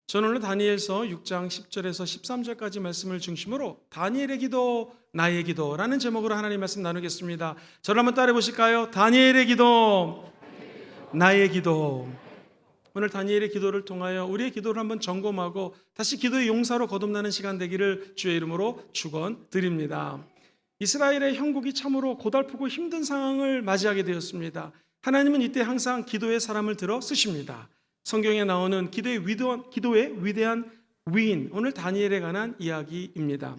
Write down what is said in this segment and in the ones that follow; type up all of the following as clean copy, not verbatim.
저는 오늘 다니엘서 6장 10절에서 13절까지 말씀을 중심으로 다니엘의 기도, 나의 기도라는 제목으로 하나님 말씀 나누겠습니다. 저를 한번 따라해 보실까요? 다니엘의 기도, 나의 기도. 오늘 다니엘의 기도를 통하여 우리의 기도를 한번 점검하고 다시 기도의 용사로 거듭나는 시간 되기를 주의 이름으로 축원드립니다. 이스라엘의 형국이 참으로 고달프고 힘든 상황을 맞이하게 되었습니다. 하나님은 이때 항상 기도의 사람을 들어 쓰십니다. 성경에 나오는 기도의 위대한 위인, 오늘 다니엘에 관한 이야기입니다.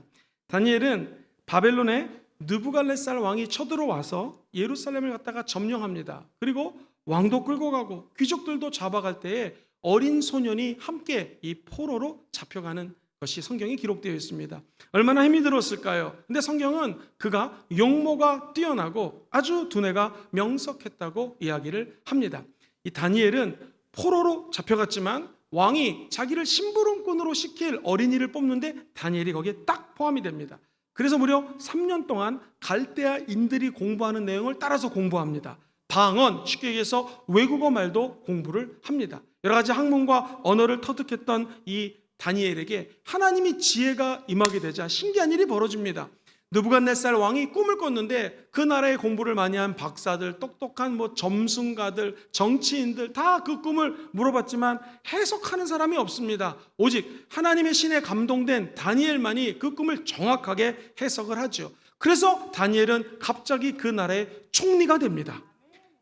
다니엘은 바벨론의 느부갈네살 왕이 쳐들어와서 예루살렘을 갖다가 점령합니다. 그리고 왕도 끌고 가고 귀족들도 잡아갈 때에 어린 소년이 함께 이 포로로 잡혀가는 것이 성경에 기록되어 있습니다. 얼마나 힘이 들었을까요? 근데 성경은 그가 용모가 뛰어나고 아주 두뇌가 명석했다고 이야기를 합니다. 이 다니엘은 포로로 잡혀갔지만 왕이 자기를 심부름꾼으로 시킬 어린이를 뽑는데 다니엘이 거기에 딱 포함이 됩니다. 그래서 무려 3년 동안 갈대아인들이 공부하는 내용을 따라서 공부합니다. 방언, 쉽게 얘기해서 외국어 말도 공부를 합니다. 여러 가지 학문과 언어를 터득했던 이 다니엘에게 하나님이 지혜가 임하게 되자 신기한 일이 벌어집니다. 느부갓네살 왕이 꿈을 꿨는데 그 나라의 공부를 많이 한 박사들, 똑똑한 점순가들, 정치인들 다 그 꿈을 물어봤지만 해석하는 사람이 없습니다. 오직 하나님의 신에 감동된 다니엘만이 그 꿈을 정확하게 해석을 하죠. 그래서 다니엘은 갑자기 그 나라의 총리가 됩니다.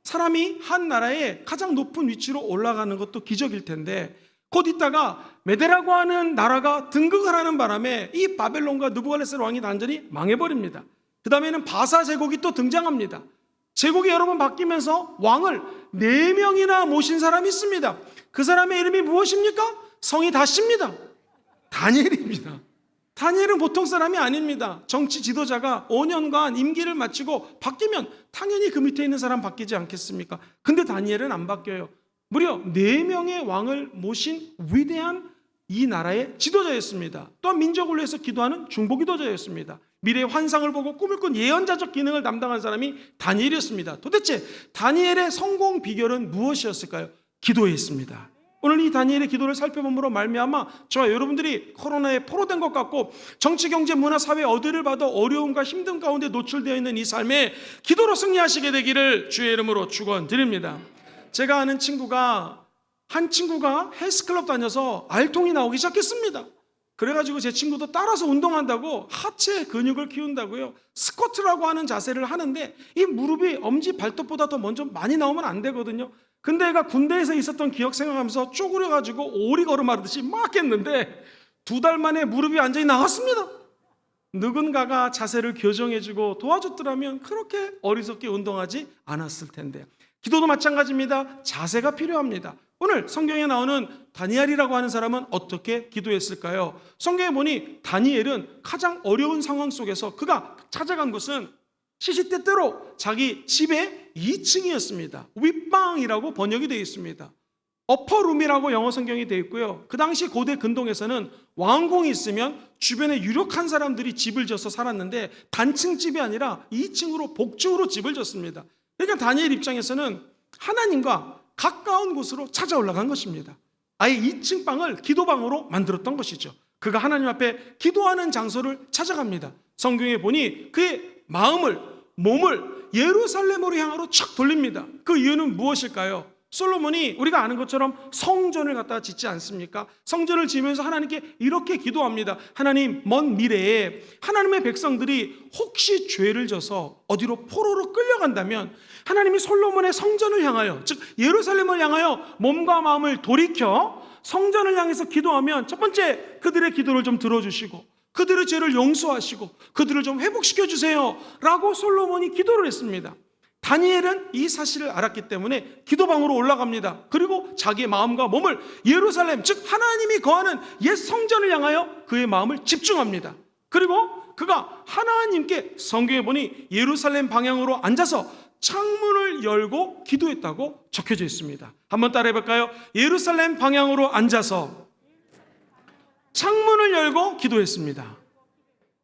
사람이 한 나라의 가장 높은 위치로 올라가는 것도 기적일 텐데 곧 있다가 메대라고 하는 나라가 등극을 하는 바람에 이 바벨론과 느부갓네살 왕이 완전히 망해버립니다. 그 다음에는 바사 제국이 또 등장합니다. 제국이 여러 번 바뀌면서 왕을 4명이나 모신 사람이 있습니다. 그 사람의 이름이 무엇입니까? 성이 다십니다. 다니엘입니다. 다니엘은 보통 사람이 아닙니다. 정치 지도자가 5년간 임기를 마치고 바뀌면 당연히 그 밑에 있는 사람 바뀌지 않겠습니까? 근데 다니엘은 안 바뀌어요. 무려 4명의 왕을 모신 위대한 이 나라의 지도자였습니다. 또한 민족을 위해서 기도하는 중보기도자였습니다. 미래의 환상을 보고 꿈을 꾼 예언자적 기능을 담당한 사람이 다니엘이었습니다. 도대체 다니엘의 성공 비결은 무엇이었을까요? 기도에 있습니다. 오늘 이 다니엘의 기도를 살펴봄으로 말미암아 저와 여러분들이 코로나에 포로된 것 같고 정치, 경제, 문화, 사회 어디를 봐도 어려움과 힘든 가운데 노출되어 있는 이 삶에 기도로 승리하시게 되기를 주의 이름으로 축원드립니다. 제가 아는 한 친구가 헬스클럽 다녀서 알통이 나오기 시작했습니다. 그래가지고 제 친구도 따라서 운동한다고 하체 근육을 키운다고요. 스쿼트라고 하는 자세를 하는데 이 무릎이 엄지 발톱보다 더 먼저 많이 나오면 안 되거든요. 근데 얘가 군대에서 있었던 기억 생각하면서 쪼그려가지고 오리 걸음하듯이 막 했는데 2달 만에 무릎이 완전히 나왔습니다. 누군가가 자세를 교정해주고 도와줬더라면 그렇게 어리석게 운동하지 않았을 텐데요. 기도도 마찬가지입니다. 자세가 필요합니다. 오늘 성경에 나오는 다니엘이라고 하는 사람은 어떻게 기도했을까요? 성경에 보니 다니엘은 가장 어려운 상황 속에서 그가 찾아간 곳은 시시때때로 자기 집의 2층이었습니다. 윗방이라고 번역이 되어 있습니다. 어퍼룸이라고 영어 성경이 되어 있고요. 그 당시 고대 근동에서는 왕궁이 있으면 주변에 유력한 사람들이 집을 져서 살았는데 단층 집이 아니라 2층으로 복층으로 집을 졌습니다. 그러니까 다니엘 입장에서는 하나님과 가까운 곳으로 찾아 올라간 것입니다. 아예 2층 방을 기도방으로 만들었던 것이죠. 그가 하나님 앞에 기도하는 장소를 찾아갑니다. 성경에 보니 그의 마음을, 몸을 예루살렘으로 향하로 촥 돌립니다. 그 이유는 무엇일까요? 솔로몬이 우리가 아는 것처럼 성전을 갖다가 짓지 않습니까? 성전을 지으면서 하나님께 이렇게 기도합니다. 하나님, 먼 미래에 하나님의 백성들이 혹시 죄를 져서 어디로 포로로 끌려간다면 하나님이 솔로몬의 성전을 향하여, 즉 예루살렘을 향하여 몸과 마음을 돌이켜 성전을 향해서 기도하면 첫 번째 그들의 기도를 좀 들어주시고 그들의 죄를 용서하시고 그들을 좀 회복시켜 주세요 라고 솔로몬이 기도를 했습니다. 다니엘은 이 사실을 알았기 때문에 기도방으로 올라갑니다. 그리고 자기의 마음과 몸을 예루살렘, 즉 하나님이 거하는 옛 성전을 향하여 그의 마음을 집중합니다. 그리고 그가 하나님께 성경에 보니 예루살렘 방향으로 앉아서 창문을 열고 기도했다고 적혀져 있습니다. 한번 따라해 볼까요? 예루살렘 방향으로 앉아서 창문을 열고 기도했습니다.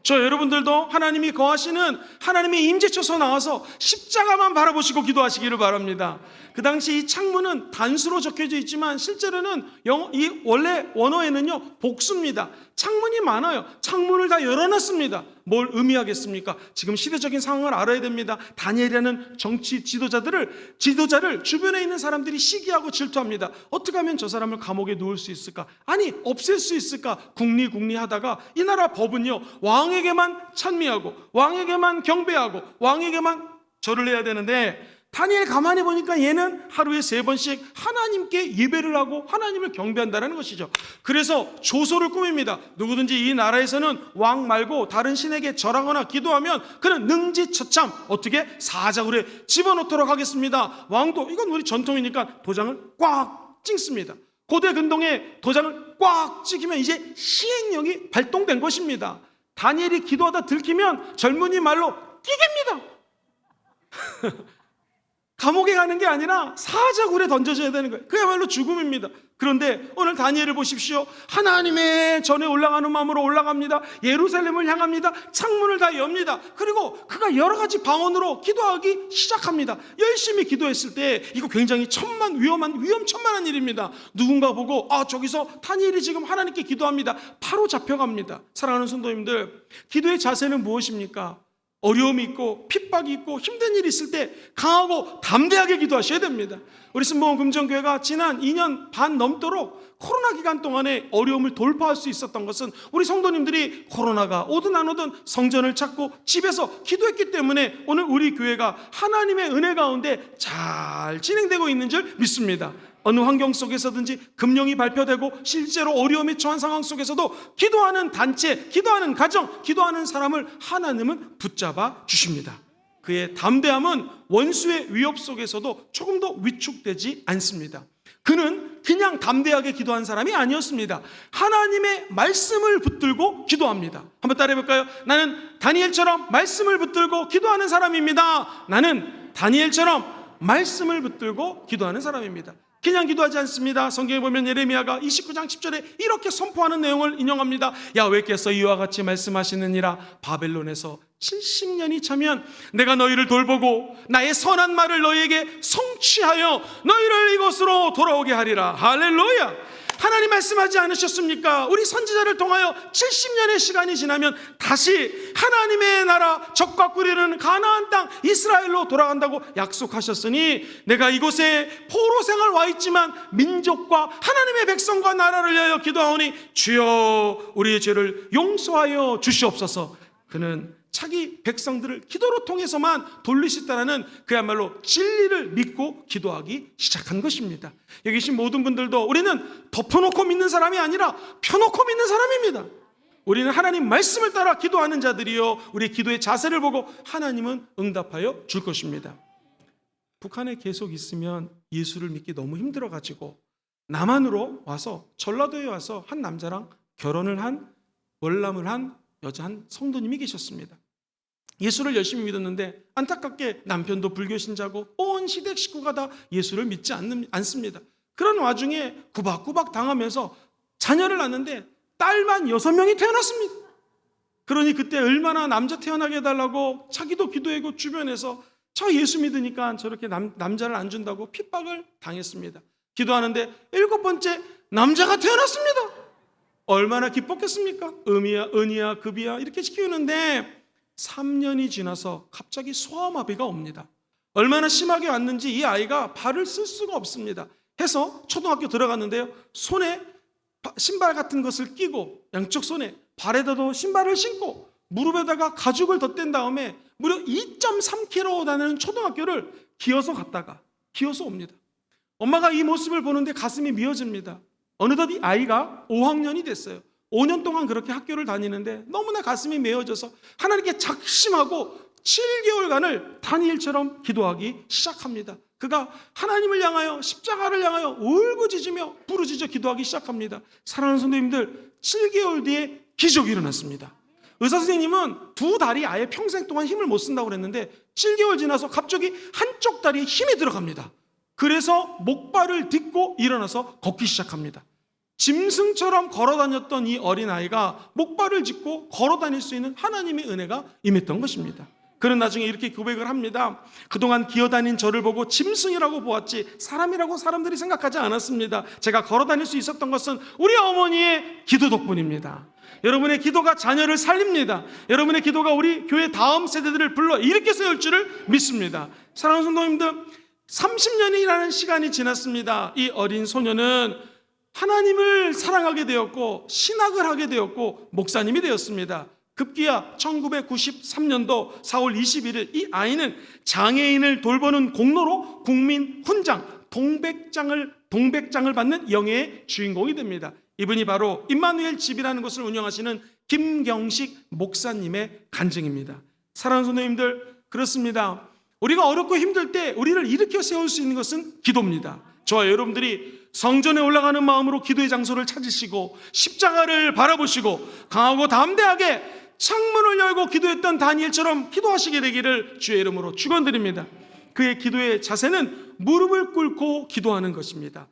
저 여러분들도 하나님이 거하시는 하나님의 임재처소 나와서 십자가만 바라보시고 기도하시기를 바랍니다. 그 당시 이 창문은 단수로 적혀져 있지만 실제로는 이 원래 원어에는요 복수입니다. 창문이 많아요. 창문을 다 열어놨습니다. 뭘 의미하겠습니까? 지금 시대적인 상황을 알아야 됩니다. 다니엘이라는 정치 지도자를 주변에 있는 사람들이 시기하고 질투합니다. 어떻게 하면 저 사람을 감옥에 놓을 수 있을까? 아니 없앨 수 있을까? 궁리하다가 이 나라 법은요 왕에게만 찬미하고 왕에게만 경배하고 왕에게만 절을 해야 되는데, 다니엘 가만히 보니까 얘는 하루에 3번씩 하나님께 예배를 하고 하나님을 경배한다는 것이죠. 그래서 조소를 꾸밉니다. 누구든지 이 나라에서는 왕 말고 다른 신에게 절하거나 기도하면 그는 능지처참 어떻게 사자굴에 집어넣도록 하겠습니다. 왕도 이건 우리 전통이니까 도장을 꽉 찍습니다. 고대 근동에 도장을 꽉 찍으면 이제 시행령이 발동된 것입니다. 다니엘이 기도하다 들키면 젊은이 말로 끼개입니다. 감옥에 가는 게 아니라 사자굴에 던져져야 되는 거예요. 그야말로 죽음입니다. 그런데 오늘 다니엘을 보십시오. 하나님의 전에 올라가는 마음으로 올라갑니다. 예루살렘을 향합니다. 창문을 다 엽니다. 그리고 그가 여러 가지 방언으로 기도하기 시작합니다. 열심히 기도했을 때 이거 굉장히 위험천만한 일입니다. 누군가 보고 저기서 다니엘이 지금 하나님께 기도합니다. 바로 잡혀갑니다. 사랑하는 성도님들, 기도의 자세는 무엇입니까? 어려움이 있고 핍박이 있고 힘든 일이 있을 때 강하고 담대하게 기도하셔야 됩니다. 우리 순복음 금정교회가 지난 2년 반 넘도록 코로나 기간 동안에 어려움을 돌파할 수 있었던 것은 우리 성도님들이 코로나가 오든 안 오든 성전을 찾고 집에서 기도했기 때문에 오늘 우리 교회가 하나님의 은혜 가운데 잘 진행되고 있는 줄 믿습니다. 어느 환경 속에서든지 금령이 발표되고 실제로 어려움에 처한 상황 속에서도 기도하는 단체, 기도하는 가정, 기도하는 사람을 하나님은 붙잡아 주십니다. 그의 담대함은 원수의 위협 속에서도 조금도 위축되지 않습니다. 그는 그냥 담대하게 기도한 사람이 아니었습니다. 하나님의 말씀을 붙들고 기도합니다. 한번 따라해 볼까요? 나는 다니엘처럼 말씀을 붙들고 기도하는 사람입니다. 나는 다니엘처럼 말씀을 붙들고 기도하는 사람입니다. 그냥 기도하지 않습니다. 성경에 보면 예레미야가 29장 10절에 이렇게 선포하는 내용을 인용합니다. 야훼께서 이와 같이 말씀하시느니라. 바벨론에서 70년이 차면 내가 너희를 돌보고 나의 선한 말을 너희에게 성취하여 너희를 이곳으로 돌아오게 하리라. 할렐루야. 하나님 말씀하지 않으셨습니까? 우리 선지자를 통하여 70년의 시간이 지나면 다시 하나님의 나라 적과 꿀이는 가나안 땅 이스라엘로 돌아간다고 약속하셨으니 내가 이곳에 포로 생활 와 있지만 민족과 하나님의 백성과 나라를 위하여 기도하오니 주여 우리의 죄를 용서하여 주시옵소서. 그는 자기 백성들을 기도로 통해서만 돌리시다라는 그야말로 진리를 믿고 기도하기 시작한 것입니다. 여기 계신 모든 분들도 우리는 덮어놓고 믿는 사람이 아니라 펴놓고 믿는 사람입니다. 우리는 하나님 말씀을 따라 기도하는 자들이요, 우리 기도의 자세를 보고 하나님은 응답하여 줄 것입니다. 북한에 계속 있으면 예수를 믿기 너무 힘들어가지고 남한으로 와서, 전라도에 와서 한 남자랑 결혼을 한, 월남을 한 여자 한 성도님이 계셨습니다. 예수를 열심히 믿었는데 안타깝게 남편도 불교 신자고 온 시댁 식구가 다 예수를 믿지 않습니다. 그런 와중에 구박구박 당하면서 자녀를 낳는데 딸만 6명이 태어났습니다. 그러니 그때 얼마나 남자 태어나게 해달라고 자기도 기도하고 주변에서 저 예수 믿으니까 저렇게 남자를 안 준다고 핍박을 당했습니다. 기도하는데 7번째 남자가 태어났습니다. 얼마나 기뻤겠습니까? 은이야 급이야 이렇게 키우는데 3년이 지나서 갑자기 소아마비가 옵니다. 얼마나 심하게 왔는지 이 아이가 발을 쓸 수가 없습니다. 해서 초등학교 들어갔는데요, 손에 신발 같은 것을 끼고 양쪽 손에 발에다도 신발을 신고 무릎에다가 가죽을 덧댄 다음에 무려 2.3km 다니는 초등학교를 기어서 갔다가 기어서 옵니다. 엄마가 이 모습을 보는데 가슴이 미어집니다. 어느덧 이 아이가 5학년이 됐어요. 5년 동안 그렇게 학교를 다니는데 너무나 가슴이 메어져서 하나님께 작심하고 7개월간을 다니엘처럼 기도하기 시작합니다. 그가 하나님을 향하여 십자가를 향하여 울부짖으며 부르짖어 기도하기 시작합니다. 사랑하는 성도님들, 7개월 뒤에 기적이 일어났습니다. 의사 선생님은 2다리 아예 평생 동안 힘을 못 쓴다고 그랬는데 7개월 지나서 갑자기 한쪽 다리에 힘이 들어갑니다. 그래서 목발을 딛고 일어나서 걷기 시작합니다. 짐승처럼 걸어 다녔던 이 어린아이가 목발을 짚고 걸어 다닐 수 있는 하나님의 은혜가 임했던 것입니다. 그는 나중에 이렇게 고백을 합니다. 그동안 기어다닌 저를 보고 짐승이라고 보았지 사람이라고 사람들이 생각하지 않았습니다. 제가 걸어 다닐 수 있었던 것은 우리 어머니의 기도 덕분입니다. 여러분의 기도가 자녀를 살립니다. 여러분의 기도가 우리 교회 다음 세대들을 불러 일으켜 세울 줄을 믿습니다. 사랑하는 성도님들, 30년이라는 시간이 지났습니다. 이 어린 소녀는 하나님을 사랑하게 되었고 신학을 하게 되었고 목사님이 되었습니다. 급기야 1993년도 4월 21일 이 아이는 장애인을 돌보는 공로로 국민 훈장 동백장을 받는 영예의 주인공이 됩니다. 이분이 바로 임마누엘 집이라는 곳을 운영하시는 김경식 목사님의 간증입니다. 사랑하는 성도님들, 그렇습니다. 우리가 어렵고 힘들 때 우리를 일으켜 세울 수 있는 것은 기도입니다. 저와 여러분들이 성전에 올라가는 마음으로 기도의 장소를 찾으시고 십자가를 바라보시고 강하고 담대하게 창문을 열고 기도했던 다니엘처럼 기도하시게 되기를 주의 이름으로 축원드립니다. 그의 기도의 자세는 무릎을 꿇고 기도하는 것입니다.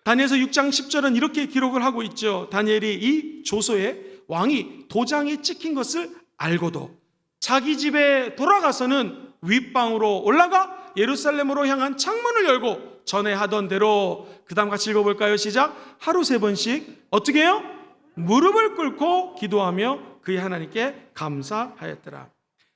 다니엘서 6장 10절은 이렇게 기록을 하고 있죠. 다니엘이 이 조서에 왕이 도장이 찍힌 것을 알고도 자기 집에 돌아가서는 윗방으로 올라가 예루살렘으로 향한 창문을 열고 전에 하던 대로, 그 다음 같이 읽어볼까요? 시작. 하루 3번씩 어떻게 해요? 무릎을 꿇고 기도하며 그의 하나님께 감사하였더라.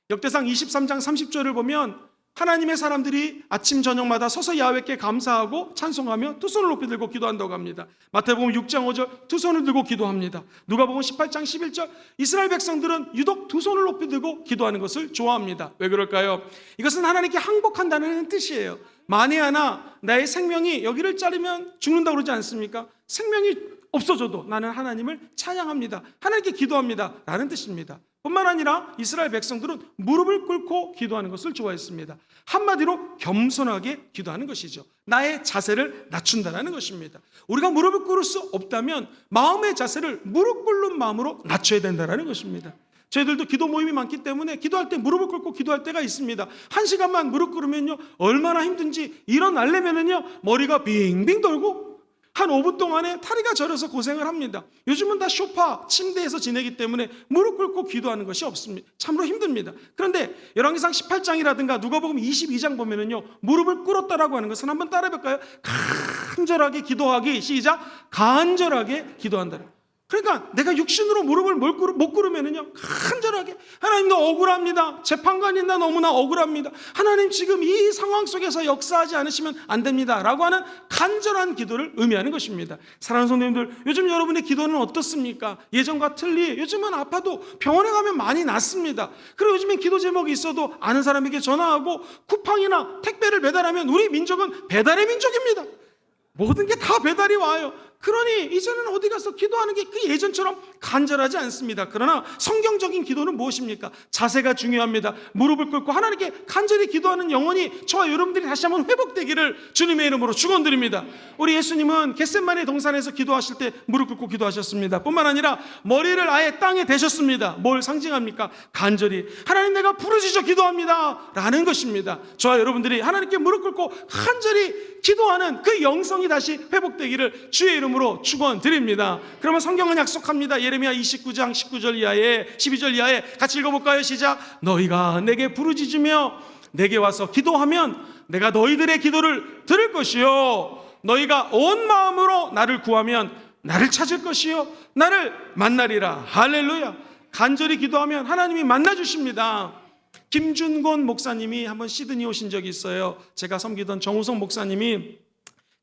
역대상 23장 30절을 보면 하나님의 사람들이 아침 저녁마다 서서 야훼께 감사하고 찬송하며 두 손을 높이 들고 기도한다고 합니다. 마태복음 6장 5절 두 손을 들고 기도합니다. 누가복음 18장 11절 이스라엘 백성들은 유독 두 손을 높이 들고 기도하는 것을 좋아합니다. 왜 그럴까요? 이것은 하나님께 항복한다는 뜻이에요. 만에 하나 나의 생명이 여기를 자르면 죽는다고 그러지 않습니까? 생명이 없어져도 나는 하나님을 찬양합니다. 하나님께 기도합니다 라는 뜻입니다. 뿐만 아니라 이스라엘 백성들은 무릎을 꿇고 기도하는 것을 좋아했습니다. 한마디로 겸손하게 기도하는 것이죠. 나의 자세를 낮춘다는 것입니다. 우리가 무릎을 꿇을 수 없다면 마음의 자세를 무릎 꿇는 마음으로 낮춰야 된다는 것입니다. 저희들도 기도 모임이 많기 때문에 기도할 때 무릎을 꿇고 기도할 때가 있습니다. 1시간만 무릎 꿇으면요 얼마나 힘든지 일어나려면은요 머리가 빙빙 돌고 한 5분 동안에 다리가 저려서 고생을 합니다. 요즘은 다 소파, 침대에서 지내기 때문에 무릎 꿇고 기도하는 것이 없습니다. 참으로 힘듭니다. 그런데 열왕기상 18장이라든가 누가복음 22장 보면은요 무릎을 꿇었다라고 하는 것은 한번 따라해볼까요? 간절하게 기도하기. 시작. 간절하게 기도한다. 그러니까 내가 육신으로 무릎을 못 꿇으면은요 간절하게 하나님도 억울합니다. 재판관이 나 너무나 억울합니다. 하나님 지금 이 상황 속에서 역사하지 않으시면 안 됩니다 라고 하는 간절한 기도를 의미하는 것입니다. 사랑하는 성도님들, 요즘 여러분의 기도는 어떻습니까? 예전과 틀리 요즘은 아파도 병원에 가면 많이 낫습니다. 그리고 요즘엔 기도 제목이 있어도 아는 사람에게 전화하고 쿠팡이나 택배를 배달하면 우리 민족은 배달의 민족입니다. 모든 게 다 배달이 와요. 그러니 이제는 어디 가서 기도하는 게 그 예전처럼 간절하지 않습니다. 그러나 성경적인 기도는 무엇입니까? 자세가 중요합니다. 무릎을 꿇고 하나님께 간절히 기도하는 영혼이 저와 여러분들이 다시 한번 회복되기를 주님의 이름으로 축원드립니다. 우리 예수님은 겟세마네 동산에서 기도하실 때 무릎 꿇고 기도하셨습니다. 뿐만 아니라 머리를 아예 땅에 대셨습니다. 뭘 상징합니까? 간절히 하나님 내가 부르짖어 기도합니다 라는 것입니다. 저와 여러분들이 하나님께 무릎 꿇고 간절히 기도하는 그 영성이 다시 회복되기를 주의 이름으로 축원드립니다. 그러면 성경은 약속합니다. 예레미야 29장 19절 이하에 12절 이하에 같이 읽어볼까요? 시작. 너희가 내게 부르짖으며 내게 와서 기도하면 내가 너희들의 기도를 들을 것이요 너희가 온 마음으로 나를 구하면 나를 찾을 것이요 나를 만나리라. 할렐루야. 간절히 기도하면 하나님이 만나주십니다. 김준곤 목사님이 한번 시드니 오신 적이 있어요. 제가 섬기던 정우성 목사님이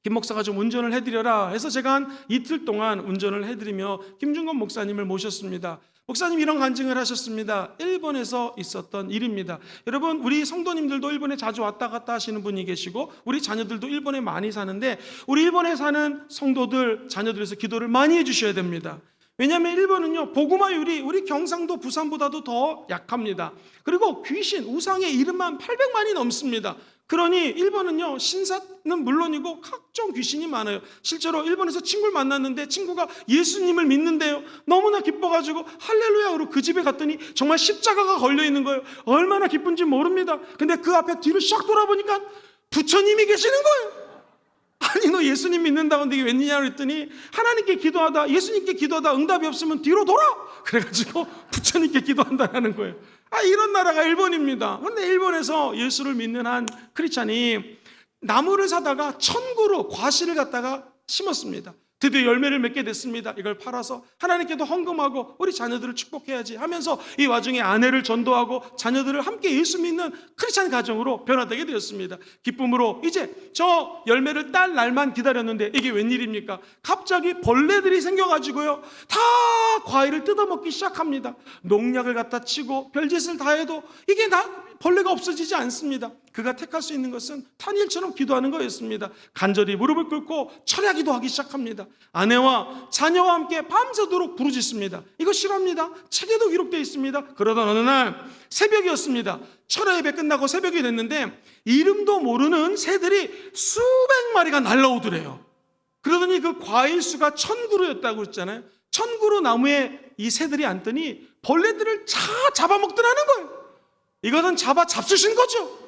김 목사가 좀 운전을 해드려라 해서 제가 한 이틀 동안 운전을 해드리며 김준건 목사님을 모셨습니다. 목사님이 이런 간증을 하셨습니다. 일본에서 있었던 일입니다. 여러분, 우리 성도님들도 일본에 자주 왔다 갔다 하시는 분이 계시고 우리 자녀들도 일본에 많이 사는데 우리 일본에 사는 성도들, 자녀들에서 기도를 많이 해주셔야 됩니다. 왜냐하면 일본은요 복음화율이 우리 경상도 부산보다도 더 약합니다. 그리고 귀신, 우상의 이름만 800만이 넘습니다. 그러니 일본은요 신사는 물론이고 각종 귀신이 많아요. 실제로 일본에서 친구를 만났는데 친구가 예수님을 믿는데요 너무나 기뻐가지고 할렐루야로 그 집에 갔더니 정말 십자가가 걸려있는 거예요. 얼마나 기쁜지 모릅니다. 근데 그 앞에 뒤를 샥 돌아보니까 부처님이 계시는 거예요. 아니 너 예수님 믿는다고 이게 웬일이냐 그랬더니 하나님께 기도하다 예수님께 기도하다 응답이 없으면 뒤로 돌아 그래가지고 부처님께 기도한다는 거예요. 이런 나라가 일본입니다. 그런데 일본에서 예수를 믿는 한 크리스찬이 나무를 사다가 천구로 과실을 갖다가 심었습니다. 드디어 열매를 맺게 됐습니다. 이걸 팔아서 하나님께도 헌금하고 우리 자녀들을 축복해야지 하면서 이 와중에 아내를 전도하고 자녀들을 함께 예수 믿는 크리스찬 가정으로 변화되게 되었습니다. 기쁨으로 이제 저 열매를 딸 날만 기다렸는데 이게 웬일입니까? 갑자기 벌레들이 생겨가지고요 다 과일을 뜯어먹기 시작합니다. 농약을 갖다 치고 별짓을 다 해도 이게 벌레가 없어지지 않습니다. 그가 택할 수 있는 것은 다니엘처럼 기도하는 거였습니다. 간절히 무릎을 꿇고 철야기도 하기 시작합니다. 아내와 자녀와 함께 밤새도록 부르짖습니다. 이거 실화입니다. 책에도 기록되어 있습니다. 그러던 어느 날 새벽이었습니다. 철야 예배 끝나고 새벽이 됐는데 이름도 모르는 새들이 수백 마리가 날라오더래요. 그러더니 그 과일 수가 1000그루였다고 했잖아요. 1000그루 나무에 이 새들이 앉더니 벌레들을 다 잡아먹더라는 거예요. 이것은 잡수신 거죠.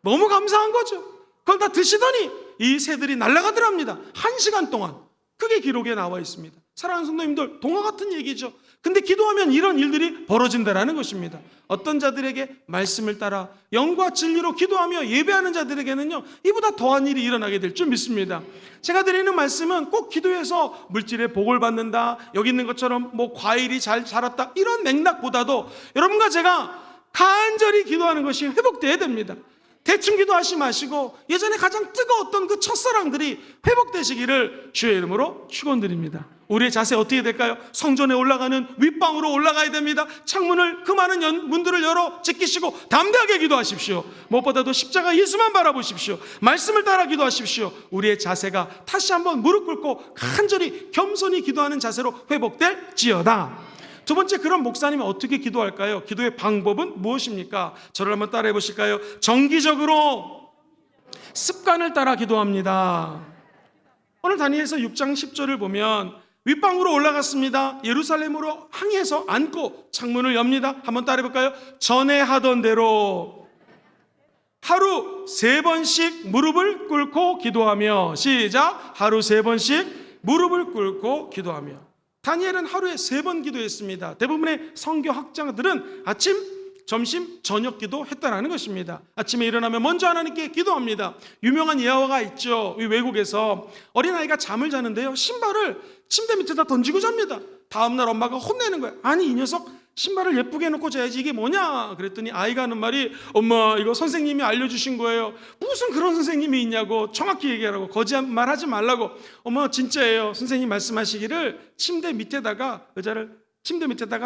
너무 감사한 거죠. 그걸 다 드시더니 이 새들이 날아가더랍니다. 1시간 동안. 그게 기록에 나와 있습니다. 사랑하는 성도님들, 동화 같은 얘기죠. 근데 기도하면 이런 일들이 벌어진다라는 것입니다. 어떤 자들에게 말씀을 따라 영과 진리로 기도하며 예배하는 자들에게는요 이보다 더한 일이 일어나게 될 줄 믿습니다. 제가 드리는 말씀은 꼭 기도해서 물질의 복을 받는다, 여기 있는 것처럼 뭐 과일이 잘 자랐다 이런 맥락보다도 여러분과 제가 간절히 기도하는 것이 회복돼야 됩니다. 대충 기도하지 마시고 예전에 가장 뜨거웠던 그 첫사랑들이 회복되시기를 주의 이름으로 축원드립니다. 우리의 자세 어떻게 될까요? 성전에 올라가는 윗방으로 올라가야 됩니다. 창문을 그 많은 문들을 열어 제끼시고 담대하게 기도하십시오. 무엇보다도 십자가 예수만 바라보십시오. 말씀을 따라 기도하십시오. 우리의 자세가 다시 한번 무릎 꿇고 간절히 겸손히 기도하는 자세로 회복될지어다. 두 번째, 그런 목사님은 어떻게 기도할까요? 기도의 방법은 무엇입니까? 저를 한번 따라해 보실까요? 정기적으로 습관을 따라 기도합니다. 오늘 다니엘서 6장 10절을 보면 윗방으로 올라갔습니다. 예루살렘으로 항해해서 앉고 창문을 엽니다. 한번 따라해 볼까요? 전에 하던 대로 하루 3번씩 무릎을 꿇고 기도하며, 시작, 하루 3번씩 무릎을 꿇고 기도하며. 다니엘은 하루에 3번 기도했습니다. 대부분의 성경학자들은 아침, 점심, 저녁 기도했다라는 것입니다. 아침에 일어나면 먼저 하나님께 기도합니다. 유명한 예화가 있죠. 외국에서 어린아이가 잠을 자는데요, 신발을 침대 밑에다 던지고 잡니다. 다음날 엄마가 혼내는 거예요. 아니 이 녀석 신발을 예쁘게 해놓고 자야지 이게 뭐냐 그랬더니 아이가 하는 말이, 엄마 이거 선생님이 알려주신 거예요. 무슨 그런 선생님이 있냐고, 정확히 얘기하라고, 거짓말 하지 말라고. 엄마 진짜예요. 선생님 말씀하시기를 침대 밑에다가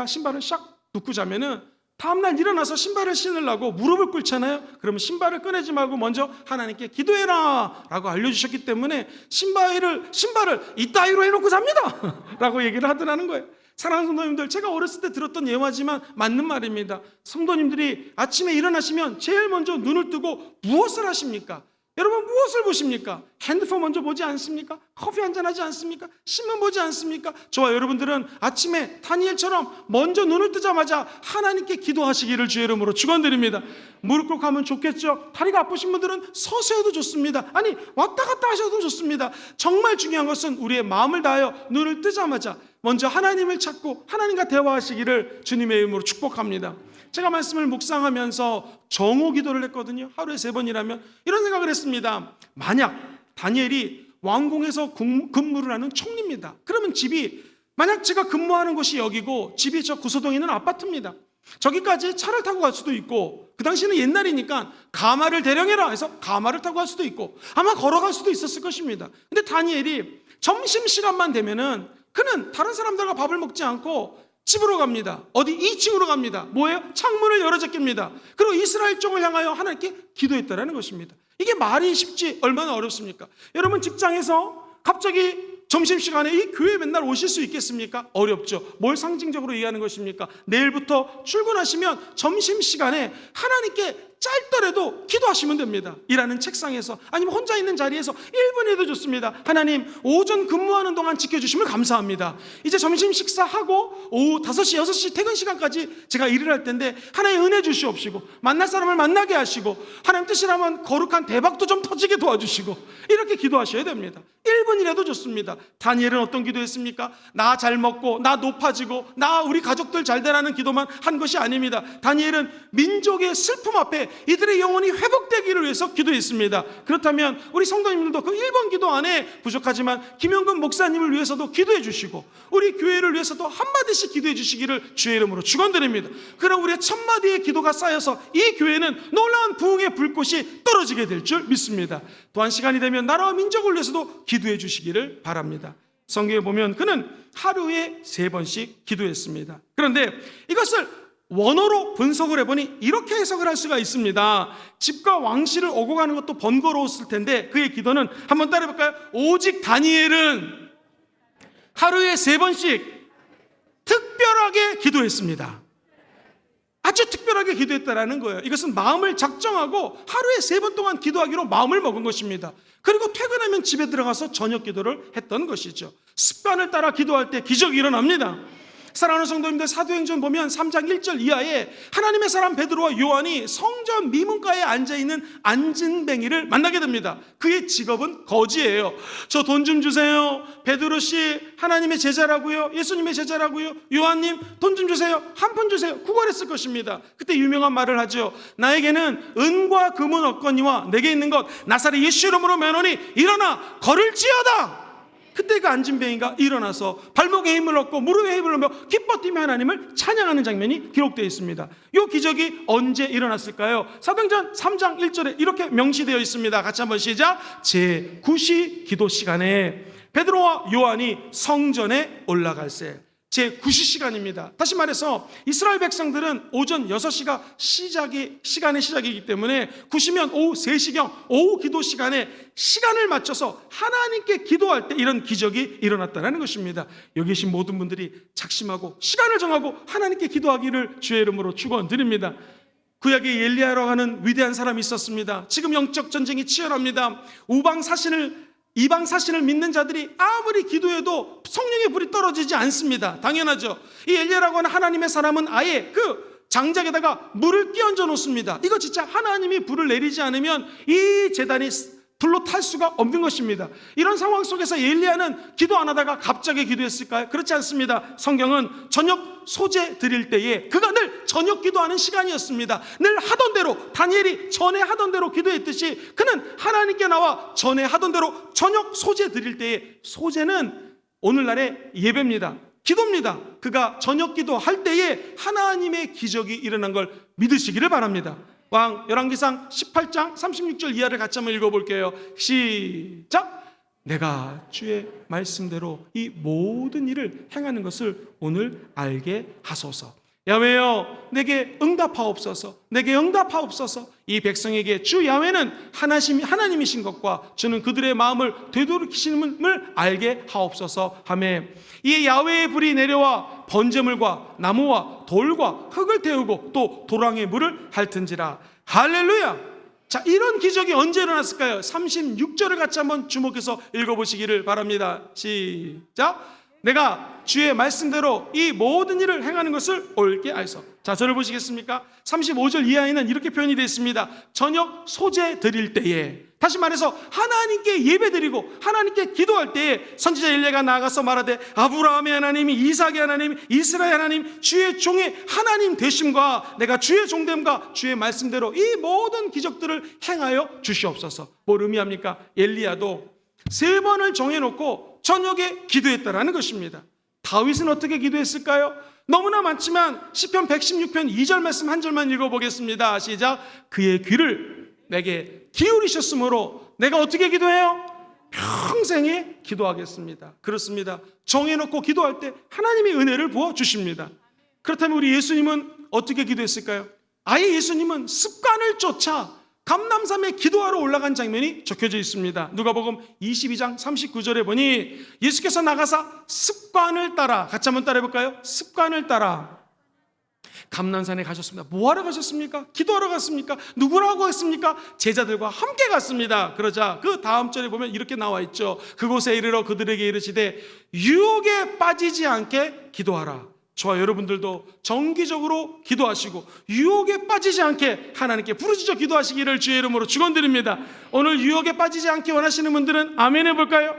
신발을 샥 놓고 자면은 다음날 일어나서 신발을 신으려고 무릎을 꿇잖아요. 그러면 신발을 꺼내지 말고 먼저 하나님께 기도해라 라고 알려주셨기 때문에 신발을 이따위로 해놓고 잡니다 라고 얘기를 하더라는 거예요. 사랑하는 성도님들, 제가 어렸을 때 들었던 예화지만 맞는 말입니다. 성도님들이 아침에 일어나시면 제일 먼저 눈을 뜨고 무엇을 하십니까? 여러분 무엇을 보십니까? 핸드폰 먼저 보지 않습니까? 커피 한잔 하지 않습니까? 신문 보지 않습니까? 저와 여러분들은 아침에 다니엘처럼 먼저 눈을 뜨자마자 하나님께 기도하시기를 주의 이름으로 축원드립니다. 무릎 꿇고 하면 좋겠죠. 다리가 아프신 분들은 서서 해도 좋습니다. 아니 왔다 갔다 하셔도 좋습니다. 정말 중요한 것은 우리의 마음을 다하여 눈을 뜨자마자 먼저 하나님을 찾고 하나님과 대화하시기를 주님의 이름으로 축복합니다. 제가 말씀을 묵상하면서 정오 기도를 했거든요. 하루에 3번이라면 이런 생각을 했습니다. 만약 다니엘이 왕궁에서 근무를 하는 총리입니다. 그러면 만약 제가 근무하는 곳이 여기고 집이 저 구소동에 있는 아파트입니다. 저기까지 차를 타고 갈 수도 있고, 그 당시는 옛날이니까 가마를 대령해라 해서 가마를 타고 갈 수도 있고 아마 걸어갈 수도 있었을 것입니다. 근데 다니엘이 점심시간만 되면은 그는 다른 사람들과 밥을 먹지 않고 집으로 갑니다. 어디 2층으로 갑니다. 뭐예요? 창문을 열어 제낍니다. 그리고 이스라엘 쪽을 향하여 하나님께 기도했다라는 것입니다. 이게 말이 쉽지 얼마나 어렵습니까? 여러분 직장에서 갑자기 점심시간에 이 교회에 맨날 오실 수 있겠습니까? 어렵죠. 뭘 상징적으로 얘기하는 것입니까? 내일부터 출근하시면 점심시간에 하나님께 짧더라도 기도하시면 됩니다. 일하는 책상에서 아니면 혼자 있는 자리에서 1분에도 좋습니다. 하나님, 오전 근무하는 동안 지켜주시면 감사합니다. 이제 점심 식사하고 오후 5시, 6시 퇴근 시간까지 제가 일을 할 텐데 하나님 은혜 주시옵시고 만날 사람을 만나게 하시고 하나님 뜻이라면 거룩한 대박도 좀 터지게 도와주시고 이렇게 기도하셔야 됩니다. 1분이라도 좋습니다. 다니엘은 어떤 기도했습니까? 나 잘 먹고 나 높아지고 나 우리 가족들 잘 되라는 기도만 한 것이 아닙니다. 다니엘은 민족의 슬픔 앞에 이들의 영혼이 회복되기를 위해서 기도했습니다. 그렇다면 우리 성도님들도 그 1번 기도 안에 부족하지만 김영근 목사님을 위해서도 기도해 주시고 우리 교회를 위해서도 한마디씩 기도해 주시기를 주의 이름으로 축원드립니다. 그럼 우리의 1000마디의 기도가 쌓여서 이 교회는 놀라운 부흥의 불꽃이 떨어지게 될 줄 믿습니다. 또한 시간이 되면 나라와 민족을 위해서도 기도해 주시기를 바랍니다. 성경에 보면 그는 하루에 3번씩 기도했습니다. 그런데 이것을 원어로 분석을 해보니 이렇게 해석을 할 수가 있습니다. 집과 왕실을 오고 가는 것도 번거로웠을 텐데 그의 기도는 한번 따라해볼까요? 오직 다니엘은 하루에 3번씩 특별하게 기도했습니다. 아주 특별하게 기도했다라는 거예요. 이것은 마음을 작정하고 하루에 3번 동안 기도하기로 마음을 먹은 것입니다. 그리고 퇴근하면 집에 들어가서 저녁 기도를 했던 것이죠. 습관을 따라 기도할 때 기적이 일어납니다. 사랑하는 성도님들, 사도행전 보면 3장 1절 이하에 하나님의 사람 베드로와 요한이 성전 미문가에 앉아있는 안진뱅이를 만나게 됩니다. 그의 직업은 거지예요. 저 돈 좀 주세요. 베드로 씨 하나님의 제자라고요. 예수님의 제자라고요. 요한님 돈 좀 주세요. 한 푼 주세요. 구걸했을 것입니다. 그때 유명한 말을 하죠. 나에게는 은과 금은 없거니와 내게 있는 것 나사렛 예수 이름으로 면하노니 일어나 걸을지어다. 그때 그 안진뱅이가 일어나서 발목에 힘을 얻고 무릎에 힘을 얻으며 기뻐 뛰며 하나님을 찬양하는 장면이 기록되어 있습니다. 이 기적이 언제 일어났을까요? 사도행전 3장 1절에 이렇게 명시되어 있습니다. 같이 한번 시작. 제9시 기도 시간에 베드로와 요한이 성전에 올라갈새. 제9시 시간입니다. 다시 말해서 이스라엘 백성들은 오전 6시가 시간의 시작이기 때문에 9시면 오후 3시경 오후 기도 시간에 시간을 맞춰서 하나님께 기도할 때 이런 기적이 일어났다는 것입니다. 여기 계신 모든 분들이 작심하고 시간을 정하고 하나님께 기도하기를 주의 이름으로 축원드립니다. 구약의 엘리야라고 하는 위대한 사람이 있었습니다. 지금 영적 전쟁이 치열합니다. 이방 사신을 믿는 자들이 아무리 기도해도 성령의 불이 떨어지지 않습니다. 당연하죠. 이 엘리야라고 하는 하나님의 사람은 아예 그 장작에다가 물을 끼얹어 놓습니다. 이거 진짜 하나님이 불을 내리지 않으면 이 제단이 불로 탈 수가 없는 것입니다. 이런 상황 속에서 엘리야는 기도 안 하다가 갑자기 기도했을까요? 그렇지 않습니다. 성경은 저녁 소재 드릴 때에 그가 늘 저녁 기도하는 시간이었습니다. 늘 하던 대로 다니엘이 전에 하던 대로 기도했듯이 그는 하나님께 나와 전에 하던 대로 저녁 소재 드릴 때에 소재는 오늘날의 예배입니다. 기도입니다. 그가 저녁 기도할 때에 하나님의 기적이 일어난 걸 믿으시기를 바랍니다. 왕 열왕기상 18장 36절 이하를 같이 한번 읽어볼게요. 시작. 내가 주의 말씀대로 이 모든 일을 행하는 것을 오늘 알게 하소서. 야훼여 내게 응답하옵소서. 내게 응답하옵소서. 이 백성에게 주 야훼는 하나님이신 것과 주는 그들의 마음을 되돌이키심을 알게 하옵소서 하며 이 야훼의 불이 내려와 번제물과 나무와 돌과 흙을 태우고 또 도랑의 물을 핥은지라. 할렐루야. 자, 이런 기적이 언제 일어났을까요? 36절을 같이 한번 주목해서 읽어보시기를 바랍니다. 시작. 내가 주의 말씀대로 이 모든 일을 행하는 것을 옳게 알소. 자, 저를 보시겠습니까? 35절 이하에는 이렇게 표현이 되어 있습니다. 저녁 소재 드릴 때에, 다시 말해서 하나님께 예배드리고 하나님께 기도할 때에 선지자 엘리야가 나아가서 말하되 아브라함의 하나님, 이삭의 하나님, 이스라엘 하나님, 주의 종의 하나님 되심과 내가 주의 종됨과 주의 말씀대로 이 모든 기적들을 행하여 주시옵소서. 뭘 의미합니까? 엘리야도 3번을 정해놓고 저녁에 기도했다라는 것입니다. 다윗은 어떻게 기도했을까요? 너무나 많지만 시편 116편 2절 말씀 한 절만 읽어보겠습니다. 시작. 그의 귀를 내게 기울이셨으므로 내가 어떻게 기도해요? 평생에 기도하겠습니다. 그렇습니다. 정해놓고 기도할 때 하나님의 은혜를 부어주십니다. 그렇다면 우리 예수님은 어떻게 기도했을까요? 아예 예수님은 습관을 쫓아 감람산에 기도하러 올라간 장면이 적혀져 있습니다. 누가복음 22장 39절에 보니 예수께서 나가사 습관을 따라, 같이 한번 따라해볼까요? 습관을 따라 감난산에 가셨습니다. 뭐하러 가셨습니까? 기도하러 갔습니까? 누구라고 갔습니까? 제자들과 함께 갔습니다. 그러자 그 다음 절에 보면 이렇게 나와 있죠. 그곳에 이르러 그들에게 이르시되 유혹에 빠지지 않게 기도하라. 저와 여러분들도 정기적으로 기도하시고 유혹에 빠지지 않게 하나님께 부르짖어 기도하시기를 주의 이름으로 축원드립니다. 오늘 유혹에 빠지지 않게 원하시는 분들은 아멘 해볼까요?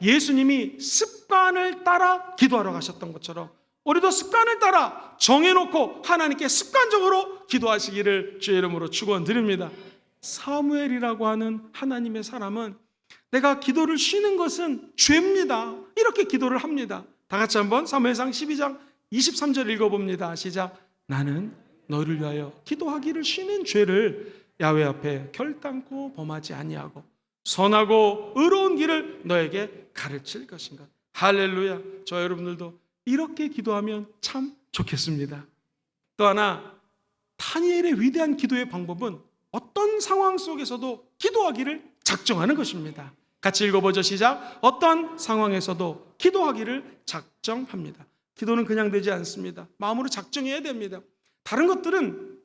예수님이 습관을 따라 기도하러 가셨던 것처럼 우리도 습관을 따라 정해놓고 하나님께 습관적으로 기도하시기를 주의 이름으로 축원드립니다. 사무엘이라고 하는 하나님의 사람은 내가 기도를 쉬는 것은 죄입니다, 이렇게 기도를 합니다. 다 같이 한번 사무엘상 12장 23절 읽어봅니다. 시작. 나는 너를 위하여 기도하기를 쉬는 죄를 야훼 앞에 결단코 범하지 아니하고 선하고 의로운 길을 너에게 가르칠 것인가. 할렐루야. 저 여러분들도 이렇게 기도하면 참 좋겠습니다. 또 하나, 다니엘의 위대한 기도의 방법은 어떤 상황 속에서도 기도하기를 작정하는 것입니다. 같이 읽어보죠. 시작. 어떤 상황에서도 기도하기를 작정합니다. 기도는 그냥 되지 않습니다. 마음으로 작정해야 됩니다. 다른 것들은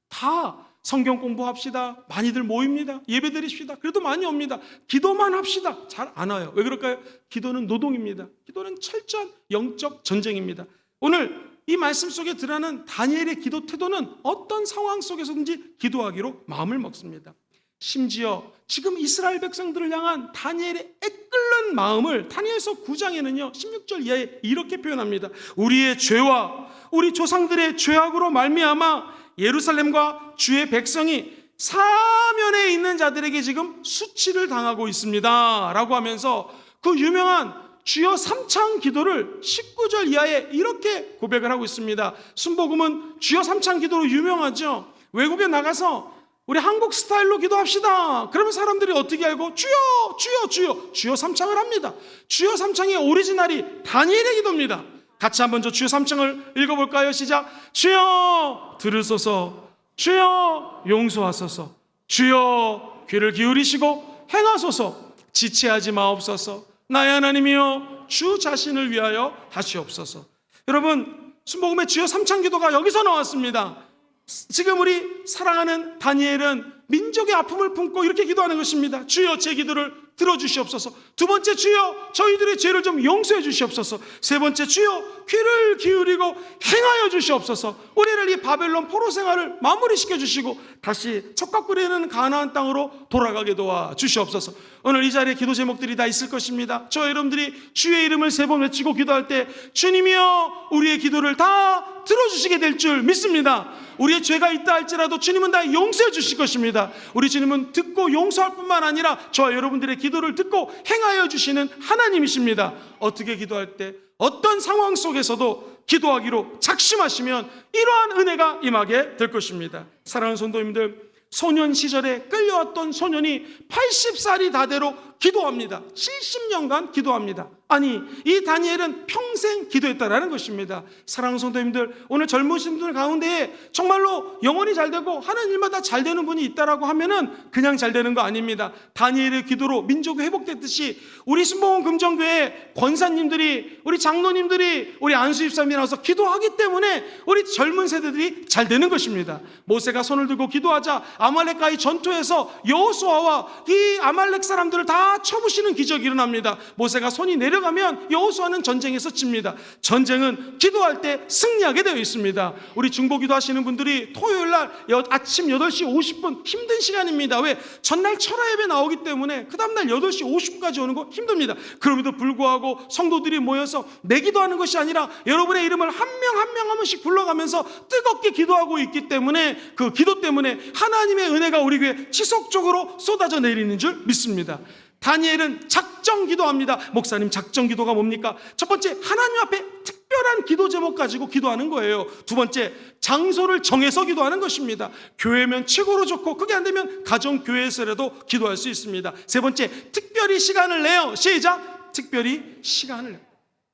다 성경 공부합시다, 많이들 모입니다, 예배 드립시다, 그래도 많이 옵니다. 기도만 합시다, 잘 안 와요. 왜 그럴까요? 기도는 노동입니다. 기도는 철저한 영적 전쟁입니다. 오늘 이 말씀 속에 드러나는 다니엘의 기도 태도는 어떤 상황 속에서든지 기도하기로 마음을 먹습니다. 심지어 지금 이스라엘 백성들을 향한 다니엘의 애끓는 마음을 다니엘서 9장에는요 16절 이하에 이렇게 표현합니다. 우리의 죄와 우리 조상들의 죄악으로 말미암아 예루살렘과 주의 백성이 사면에 있는 자들에게 지금 수치를 당하고 있습니다 라고 하면서 그 유명한 주여 삼창 기도를 19절 이하에 이렇게 고백을 하고 있습니다. 순복음은 주여 삼창 기도로 유명하죠. 외국에 나가서 우리 한국 스타일로 기도합시다. 그러면 사람들이 어떻게 알고? 주여 주여 주여 주여 삼창을 합니다. 주여 삼창의 오리지널이 다니엘의 기도입니다. 같이 한번 저 주여 삼창을 읽어볼까요? 시작. 주여 들으소서, 주여 용서하소서, 주여 귀를 기울이시고 행하소서, 지체하지 마옵소서, 나의 하나님이여 주 자신을 위하여 하시옵소서. 여러분, 순복음의 주여 삼창 기도가 여기서 나왔습니다. 지금 우리 사랑하는 다니엘은 민족의 아픔을 품고 이렇게 기도하는 것입니다. 주여 제 기도를 들어주시옵소서. 두 번째, 주여 저희들의 죄를 좀 용서해 주시옵소서. 세 번째, 주여 귀를 기울이고 행하여 주시옵소서. 우리를 이 바벨론 포로 생활을 마무리시켜 주시고 다시 척각 끓이는 가나안 땅으로 돌아가게 도와 주시옵소서. 오늘 이 자리에 기도 제목들이 다 있을 것입니다. 저 여러분들이 주의 이름을 3번 외치고 기도할 때 주님이여 우리의 기도를 다 들어주시게 될 줄 믿습니다. 우리의 죄가 있다 할지라도 주님은 다 용서해 주실 것입니다. 우리 주님은 듣고 용서할 뿐만 아니라 저와 여러분들의 기도를 듣고 행하여 주시는 하나님이십니다. 어떻게 기도할 때 어떤 상황 속에서도 기도하기로 작심하시면 이러한 은혜가 임하게 될 것입니다. 사랑하는 성도님들, 소년 시절에 끌려왔던 소년이 80살이 다대로 기도합니다. 70년간 기도합니다. 아니, 이 다니엘은 평생 기도했다라는 것입니다. 사랑하는 성도님들, 오늘 젊으신 분들 가운데에 정말로 영혼이 잘 되고 하는 일마다 잘 되는 분이 있다라고 하면은 그냥 잘 되는 거 아닙니다. 다니엘의 기도로 민족이 회복됐듯이 우리 순복음 금정교회 권사님들이, 우리 장로님들이, 우리 안수집사님이 나와서 기도하기 때문에 우리 젊은 세대들이 잘 되는 것입니다. 모세가 손을 들고 기도하자 아말렉과의 전투에서 여호수아와 이 아말렉 사람들을 다 쳐부시는 기적이 일어납니다. 모세가 손이 내려가면 여호수아는 전쟁에서 집니다. 전쟁은 기도할 때 승리하게 되어 있습니다. 우리 중보기도 하시는 분들이 토요일날 아침 8시 50분 힘든 시간입니다. 왜? 전날 철야 예배 나오기 때문에 그 다음날 8시 50분까지 오는 거 힘듭니다. 그럼에도 불구하고 성도들이 모여서 내 기도하는 것이 아니라 여러분의 이름을 한 명 한 번씩 불러가면서 뜨겁게 기도하고 있기 때문에 그 기도 때문에 하나님의 은혜가 우리 교회에 지속적으로 쏟아져 내리는 줄 믿습니다. 다니엘은 작정 기도합니다. 목사님, 작정 기도가 뭡니까? 첫 번째, 하나님 앞에 특별한 기도 제목 가지고 기도하는 거예요. 두 번째, 장소를 정해서 기도하는 것입니다. 교회면 최고로 좋고 그게 안 되면 가정교회에서라도 기도할 수 있습니다. 세 번째, 특별히 시간을 내요. 시작! 특별히 시간을 내요.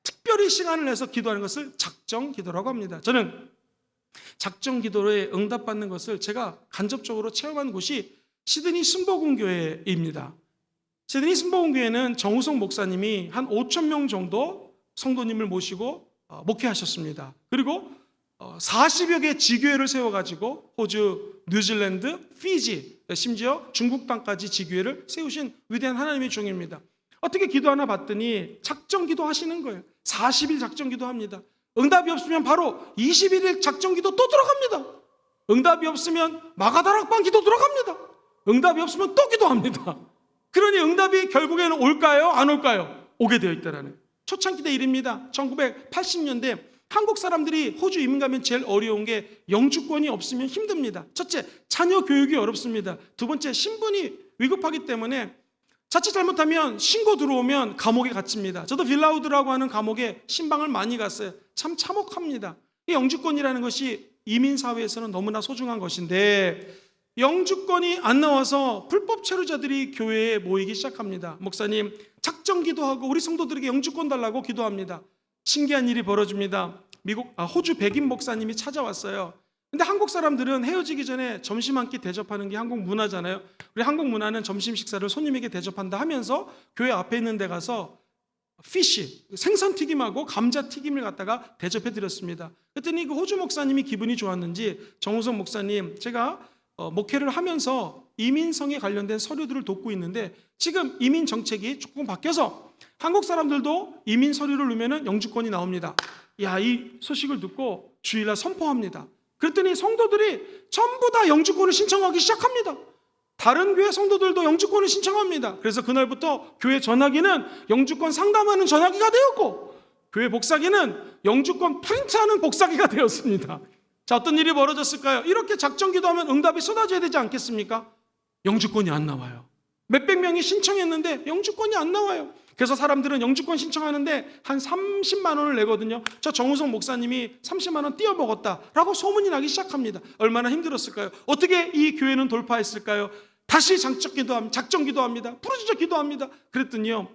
특별히 시간을 내서 기도하는 것을 작정 기도라고 합니다. 저는 작정 기도에 응답받는 것을 제가 간접적으로 체험한 곳이 시드니 순복음교회입니다. 시드니 순복음교회는 정우성 목사님이 한 5,000명 정도 성도님을 모시고 목회하셨습니다. 그리고 40여 개 지교회를 세워가지고 호주, 뉴질랜드, 피지, 심지어 중국 땅까지 지교회를 세우신 위대한 하나님의 종입니다. 어떻게 기도하나 봤더니 작정기도 하시는 거예요. 40일 작정기도 합니다. 응답이 없으면 바로 21일 작정기도 또 들어갑니다. 응답이 없으면 마가다락방 기도 들어갑니다. 응답이 없으면 또 기도합니다. 그러니 응답이 결국에는 올까요? 안 올까요? 오게 되어 있다라는 초창기 때 일입니다. 1980년대 한국 사람들이 호주 이민 가면 제일 어려운 게 영주권이 없으면 힘듭니다. 첫째, 자녀 교육이 어렵습니다. 두 번째, 신분이 위급하기 때문에 자칫 잘못하면 신고 들어오면 감옥에 갇힙니다. 저도 빌라우드라고 하는 감옥에 신방을 많이 갔어요. 참 참혹합니다. 이 영주권이라는 것이 이민사회에서는 너무나 소중한 것인데 영주권이 안 나와서 불법 체류자들이 교회에 모이기 시작합니다. 목사님, 작정 기도하고 우리 성도들에게 영주권 달라고 기도합니다. 신기한 일이 벌어집니다. 호주 백인 목사님이 찾아왔어요. 근데 한국 사람들은 헤어지기 전에 점심 한 끼 대접하는 게 한국 문화잖아요. 우리 한국 문화는 점심 식사를 손님에게 대접한다 하면서 교회 앞에 있는 데 가서 피쉬, 생선 튀김하고 감자 튀김을 갖다가 대접해 드렸습니다. 그랬더니 그 호주 목사님이 기분이 좋았는지 정우성 목사님, 제가 목회를 하면서 이민성에 관련된 서류들을 돕고 있는데 지금 이민 정책이 조금 바뀌어서 한국 사람들도 이민 서류를 넣으면 영주권이 나옵니다. 야, 이 소식을 듣고 주일날 선포합니다. 그랬더니 성도들이 전부 다 영주권을 신청하기 시작합니다. 다른 교회 성도들도 영주권을 신청합니다. 그래서 그날부터 교회 전화기는 영주권 상담하는 전화기가 되었고 교회 복사기는 영주권 프린트하는 복사기가 되었습니다. 자, 어떤 일이 벌어졌을까요? 이렇게 작정 기도하면 응답이 쏟아져야 되지 않겠습니까? 영주권이 안 나와요. 몇백 명이 신청했는데 영주권이 안 나와요. 그래서 사람들은 영주권 신청하는데 한 30만 원을 내거든요. 저 정우성 목사님이 30만 원 띄어먹었다라고 소문이 나기 시작합니다. 얼마나 힘들었을까요? 어떻게 이 교회는 돌파했을까요? 다시 작정 기도합니다. 부르짖어 기도합니다. 그랬더니요,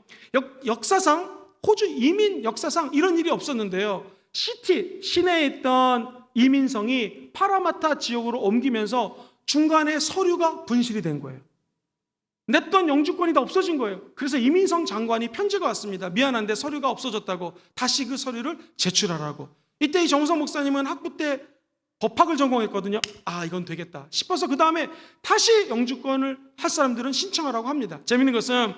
역사상 호주 이민 역사상 이런 일이 없었는데요. 시내에 있던 이민성이 파라마타 지역으로 옮기면서 중간에 서류가 분실이 된 거예요. 냈던 영주권이 다 없어진 거예요. 그래서 이민성 장관이 편지가 왔습니다. 미안한데 서류가 없어졌다고 다시 그 서류를 제출하라고. 이때 이 정우성 목사님은 학부 때 법학을 전공했거든요. 아, 이건 되겠다 싶어서 그 다음에 다시 영주권을 할 사람들은 신청하라고 합니다. 재밌는 것은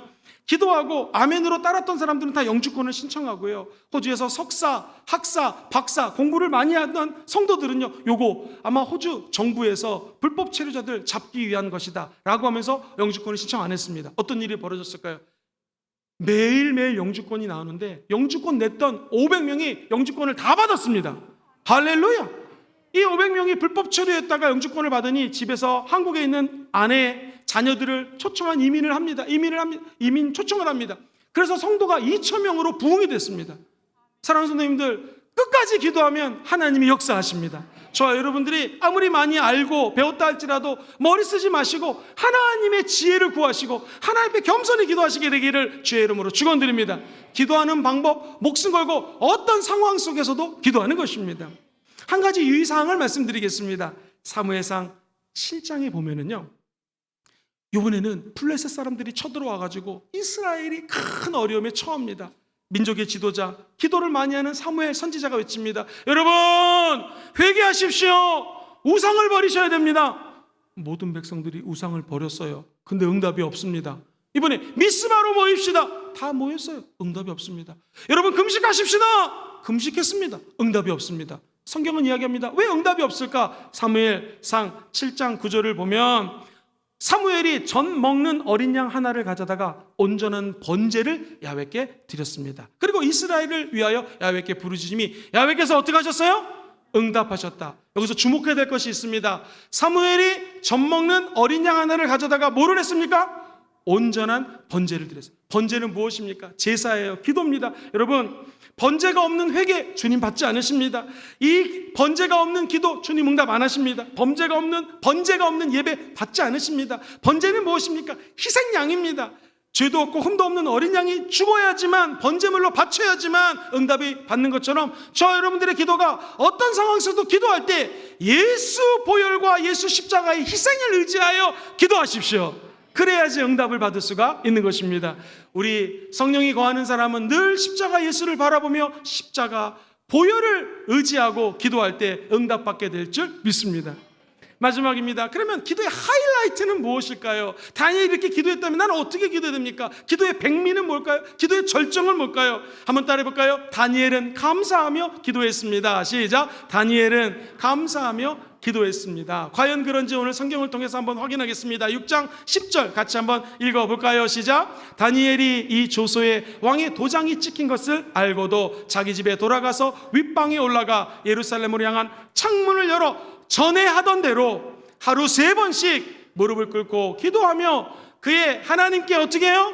기도하고 아멘으로 따랐던 사람들은 다 영주권을 신청하고요. 호주에서 석사, 학사, 박사 공부를 많이 하던 성도들은요, 요거 아마 호주 정부에서 불법 체류자들 잡기 위한 것이다 라고 하면서 영주권을 신청 안 했습니다. 어떤 일이 벌어졌을까요? 매일매일 영주권이 나오는데 영주권 냈던 500명이 영주권을 다 받았습니다. 할렐루야! 이 500명이 불법 체류했다가 영주권을 받으니 집에서 한국에 있는 아내, 자녀들을 초청한 이민 초청을 합니다. 그래서 성도가 2,000명으로 부흥이 됐습니다. 사랑하는 성도님들, 끝까지 기도하면 하나님이 역사하십니다. 저와 여러분들이 아무리 많이 알고 배웠다 할지라도 머리 쓰지 마시고 하나님의 지혜를 구하시고 하나님 앞에 겸손히 기도하시게 되기를 주의 이름으로 축원드립니다. 기도하는 방법, 목숨 걸고 어떤 상황 속에서도 기도하는 것입니다. 한 가지 유의사항을 말씀드리겠습니다. 사무엘상 7장에 보면은요, 이번에는 블레셋 사람들이 쳐들어와가지고 이스라엘이 큰 어려움에 처합니다. 민족의 지도자, 기도를 많이 하는 사무엘 선지자가 외칩니다. 여러분, 회개하십시오. 우상을 버리셔야 됩니다. 모든 백성들이 우상을 버렸어요. 근데 응답이 없습니다. 이번에 미스바로 모입시다. 다 모였어요. 응답이 없습니다. 여러분, 금식하십시다. 금식했습니다. 응답이 없습니다. 성경은 이야기합니다. 왜 응답이 없을까? 사무엘상 7장 9절을 보면 사무엘이 전 먹는 어린 양 하나를 가져다가 온전한 번제를 야훼께 드렸습니다. 그리고 이스라엘을 위하여 야훼께 부르짖음이 야훼께서 어떻게 하셨어요? 응답하셨다. 여기서 주목해야 될 것이 있습니다. 사무엘이 전 먹는 어린 양 하나를 가져다가 뭐를 했습니까? 온전한 번제를 드렸어요. 번제는 무엇입니까? 제사예요. 기도입니다. 여러분, 번제가 없는 회개 주님 받지 않으십니다. 이 번제가 없는 기도 주님 응답 안 하십니다. 번제가 없는 예배 받지 않으십니다. 번제는 무엇입니까? 희생양입니다. 죄도 없고 흠도 없는 어린 양이 죽어야지만, 번제물로 바쳐야지만 응답이 받는 것처럼 저 여러분들의 기도가 어떤 상황에서도 기도할 때 예수 보혈과 예수 십자가의 희생을 의지하여 기도하십시오. 그래야지 응답을 받을 수가 있는 것입니다. 우리 성령이 거하는 사람은 늘 십자가 예수를 바라보며 십자가 보혈을 의지하고 기도할 때 응답받게 될 줄 믿습니다. 마지막입니다. 그러면 기도의 하이라이트는 무엇일까요? 다니엘이 이렇게 기도했다면 나는 어떻게 기도해야 됩니까? 기도의 백미는 뭘까요? 기도의 절정은 뭘까요? 한번 따라해 볼까요? 다니엘은 감사하며 기도했습니다. 시작. 다니엘은 감사하며 기도했습니다. 과연 그런지 오늘 성경을 통해서 한번 확인하겠습니다. 6장 10절 같이 한번 읽어볼까요? 시작. 다니엘이 이 조서에 왕의 도장이 찍힌 것을 알고도 자기 집에 돌아가서 윗방에 올라가 예루살렘으로 향한 창문을 열어 전에 하던 대로 하루 3번씩 무릎을 꿇고 기도하며 그의 하나님께 어떻게 해요?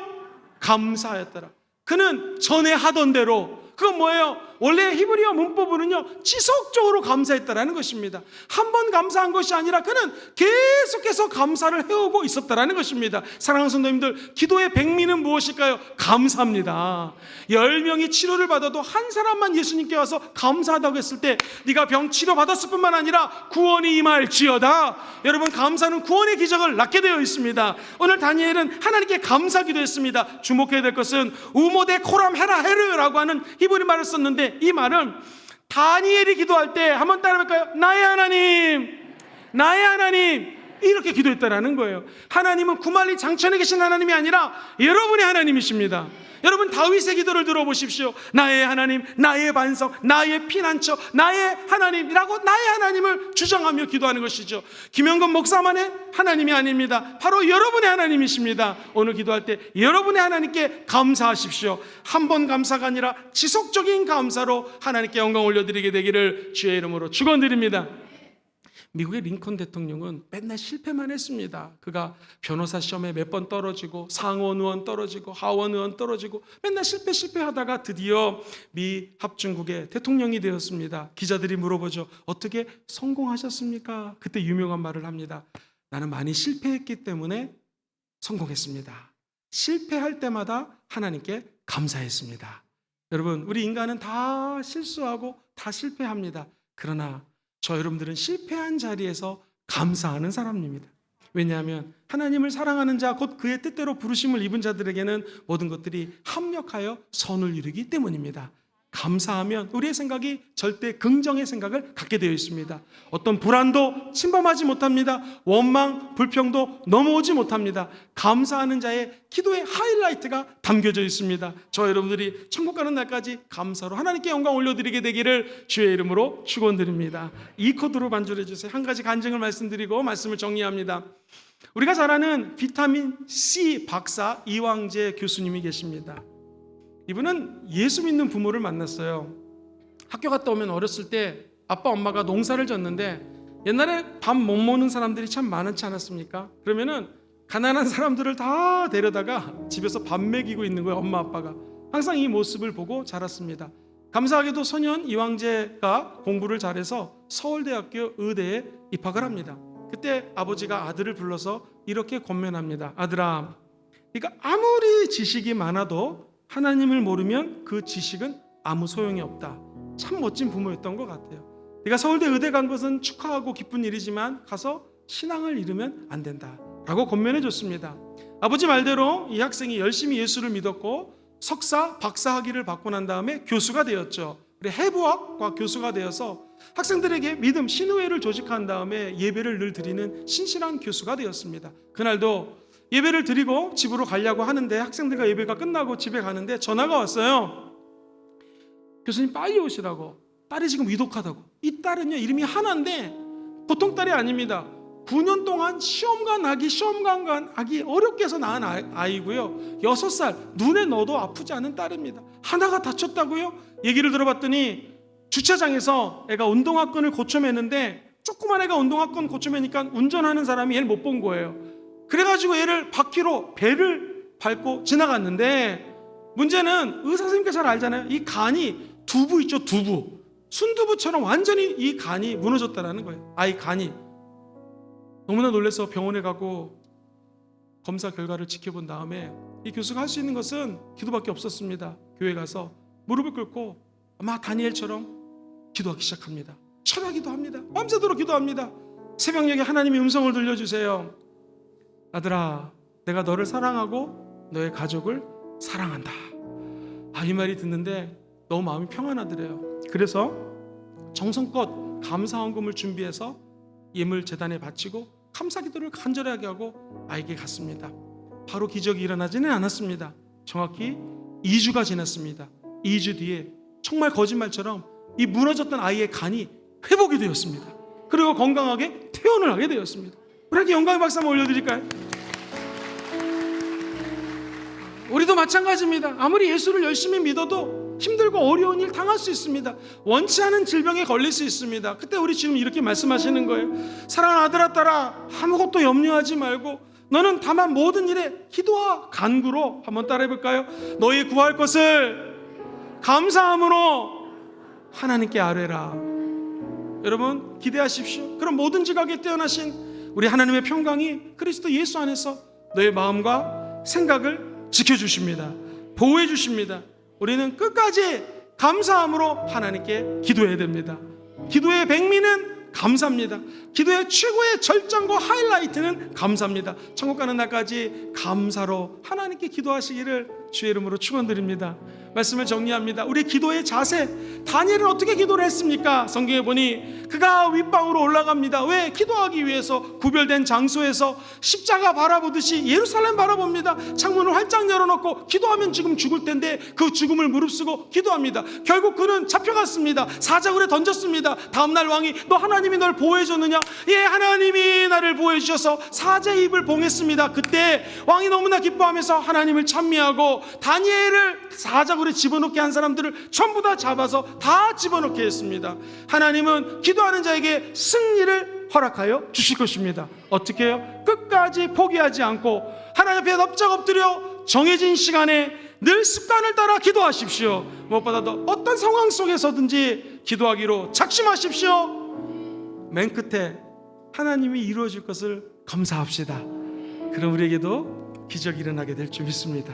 감사하였더라. 그는 전에 하던 대로, 그건 뭐예요? 원래 히브리어 문법으로는요, 지속적으로 감사했다라는 것입니다. 한 번 감사한 것이 아니라 그는 계속해서 감사를 해오고 있었다라는 것입니다. 사랑하는 성도님들, 기도의 백미는 무엇일까요? 감사합니다. 10명이 치료를 받아도 한 사람만 예수님께 와서 감사하다고 했을 때 네가 병 치료 받았을 뿐만 아니라 구원이 임할지어다. 여러분, 감사는 구원의 기적을 낳게 되어 있습니다. 오늘 다니엘은 하나님께 감사 기도했습니다. 주목해야 될 것은 우모데 코람 헤라 헤르라고 하는 히브리 말을 썼는데, 이 말은 다니엘이 기도할 때 한번 따라해볼까요? 나의 하나님, 나의 하나님, 이렇게 기도했다라는 거예요. 하나님은 구말리 장천에 계신 하나님이 아니라 여러분의 하나님이십니다. 여러분, 다윗의 기도를 들어보십시오. 나의 하나님, 나의 반석, 나의 피난처, 나의 하나님이라고 나의 하나님을 주장하며 기도하는 것이죠. 김영건 목사만의 하나님이 아닙니다. 바로 여러분의 하나님이십니다. 오늘 기도할 때 여러분의 하나님께 감사하십시오. 한 번 감사가 아니라 지속적인 감사로 하나님께 영광 올려드리게 되기를 주의 이름으로 축원드립니다. 미국의 링컨 대통령은 맨날 실패만 했습니다. 그가 변호사 시험에 몇 번 떨어지고 상원 의원 떨어지고 하원 의원 떨어지고 맨날 실패하다가 드디어 미 합중국의 대통령이 되었습니다. 기자들이 물어보죠. 어떻게 성공하셨습니까? 그때 유명한 말을 합니다. 나는 많이 실패했기 때문에 성공했습니다. 실패할 때마다 하나님께 감사했습니다. 여러분, 우리 인간은 다 실수하고 다 실패합니다. 그러나 저 여러분들은 실패한 자리에서 감사하는 사람입니다. 왜냐하면 하나님을 사랑하는 자, 곧 그의 뜻대로 부르심을 입은 자들에게는 모든 것들이 합력하여 선을 이루기 때문입니다. 감사하면 우리의 생각이 절대 긍정의 생각을 갖게 되어 있습니다. 어떤 불안도 침범하지 못합니다. 원망, 불평도 넘어오지 못합니다. 감사하는 자의 기도의 하이라이트가 담겨져 있습니다. 저 여러분들이 천국 가는 날까지 감사로 하나님께 영광 올려드리게 되기를 주의 이름으로 축원드립니다. 이 코드로 반주해 주세요. 한 가지 간증을 말씀드리고 말씀을 정리합니다. 우리가 잘 아는 비타민 C 박사 이왕재 교수님이 계십니다. 이분은 예수 믿는 부모를 만났어요. 학교 갔다 오면 어렸을 때 아빠 엄마가 농사를 졌는데, 옛날에 밥 못 먹는 사람들이 참 많지 않았습니까? 그러면은 가난한 사람들을 다 데려다가 집에서 밥 먹이고 있는 거예요. 엄마 아빠가 항상 이 모습을 보고 자랐습니다. 감사하게도 소년 이왕재가 공부를 잘해서 서울대학교 의대에 입학을 합니다. 그때 아버지가 아들을 불러서 이렇게 권면합니다. 아들아, 그러니까 아무리 지식이 많아도 하나님을 모르면 그 지식은 아무 소용이 없다. 참 멋진 부모였던 것 같아요. 네가 서울대 의대 간 것은 축하하고 기쁜 일이지만 가서 신앙을 잃으면 안 된다 라고 권면해 줬습니다. 아버지 말대로 이 학생이 열심히 예수를 믿었고 석사, 박사 학위를 받고 난 다음에 교수가 되었죠. 해부학과 교수가 되어서 학생들에게 믿음, 신우회를 조직한 다음에 예배를 늘 드리는 신실한 교수가 되었습니다. 그날도 예배를 드리고 집으로 가려고 하는데 학생들과 예배가 끝나고 집에 가는데 전화가 왔어요. 교수님 빨리 오시라고. 딸이 지금 위독하다고. 이 딸은요, 이름이 하나인데 보통 딸이 아닙니다. 9년 동안 시험관 아기 어렵게 해서 낳은 아이고요. 6살, 눈에 넣어도 아프지 않은 딸입니다. 하나가 다쳤다고요? 얘기를 들어봤더니 주차장에서 애가 운동화끈을 고쳐매는데, 조그만 애가 운동화끈 고쳐매니까 운전하는 사람이 얘를 못 본 거예요. 그래가지고 얘를 바퀴로 배를 밟고 지나갔는데, 문제는 의사 선생님께 잘 알잖아요. 이 간이 두부 있죠, 두부. 순두부처럼 완전히 이 간이 무너졌다는 거예요. 아이 간이. 너무나 놀라서 병원에 가고 검사 결과를 지켜본 다음에 이 교수가 할 수 있는 것은 기도밖에 없었습니다. 교회 가서 무릎을 꿇고 아마 다니엘처럼 기도하기 시작합니다. 철야기도 합니다. 밤새도록 기도합니다. 새벽녘에 하나님의 음성을 들려주세요. 아들아, 내가 너를 사랑하고 너의 가족을 사랑한다. 이 말이 듣는데 너무 마음이 평안하더래요. 그래서 정성껏 감사헌금을 준비해서 예물 제단에 바치고 감사기도를 간절하게 하고 아이에게 갔습니다. 바로 기적이 일어나지는 않았습니다. 정확히 2주가 지났습니다. 2주 뒤에 정말 거짓말처럼 이 무너졌던 아이의 간이 회복이 되었습니다. 그리고 건강하게 퇴원을 하게 되었습니다. 우리에게 영광의 박수 한번 올려드릴까요? 우리도 마찬가지입니다. 아무리 예수를 열심히 믿어도 힘들고 어려운 일 당할 수 있습니다. 원치 않은 질병에 걸릴 수 있습니다. 그때 우리 지금 이렇게 말씀하시는 거예요. 사랑하는 아들아 딸아, 아무것도 염려하지 말고 너는 다만 모든 일에 기도와 간구로, 한번 따라해 볼까요? 너희 구할 것을 감사함으로 하나님께 아뢰라. 여러분 기대하십시오. 그럼 모든 지각에 뛰어나신 우리 하나님의 평강이 그리스도 예수 안에서 너의 마음과 생각을 지켜주십니다. 보호해 주십니다. 우리는 끝까지 감사함으로 하나님께 기도해야 됩니다. 기도의 백미는 감사입니다. 기도의 최고의 절정과 하이라이트는 감사입니다. 천국 가는 날까지 감사로 하나님께 기도하시기를 주의 이름으로 축원드립니다. 말씀을 정리합니다. 우리 기도의 자세, 다니엘은 어떻게 기도를 했습니까? 성경에 보니 그가 윗방으로 올라갑니다. 왜? 기도하기 위해서 구별된 장소에서 십자가 바라보듯이 예루살렘 바라봅니다. 창문을 활짝 열어놓고 기도하면 지금 죽을 텐데 그 죽음을 무릅쓰고 기도합니다. 결국 그는 잡혀갔습니다. 사자굴에 던졌습니다. 다음날 왕이 너 하나님이 널 보호해줬느냐? 예, 하나님이 나를 보호해주셔서 사자의 입을 봉했습니다. 그때 왕이 너무나 기뻐하면서 하나님을 찬미하고 다니엘을 사자굴에 집어넣게 한 사람들을 전부 다 잡아서 다 집어넣게 했습니다. 하나님은 기도하는 자에게 승리를 허락하여 주실 것입니다. 어떻게 해요? 끝까지 포기하지 않고 하나님 앞에 납작 엎드려 정해진 시간에 늘 습관을 따라 기도하십시오. 무엇보다도 어떤 상황 속에서든지 기도하기로 작심하십시오. 맨 끝에 하나님이 이루어질 것을 감사합시다. 그럼 우리에게도 기적이 일어나게 될 줄 믿습니다.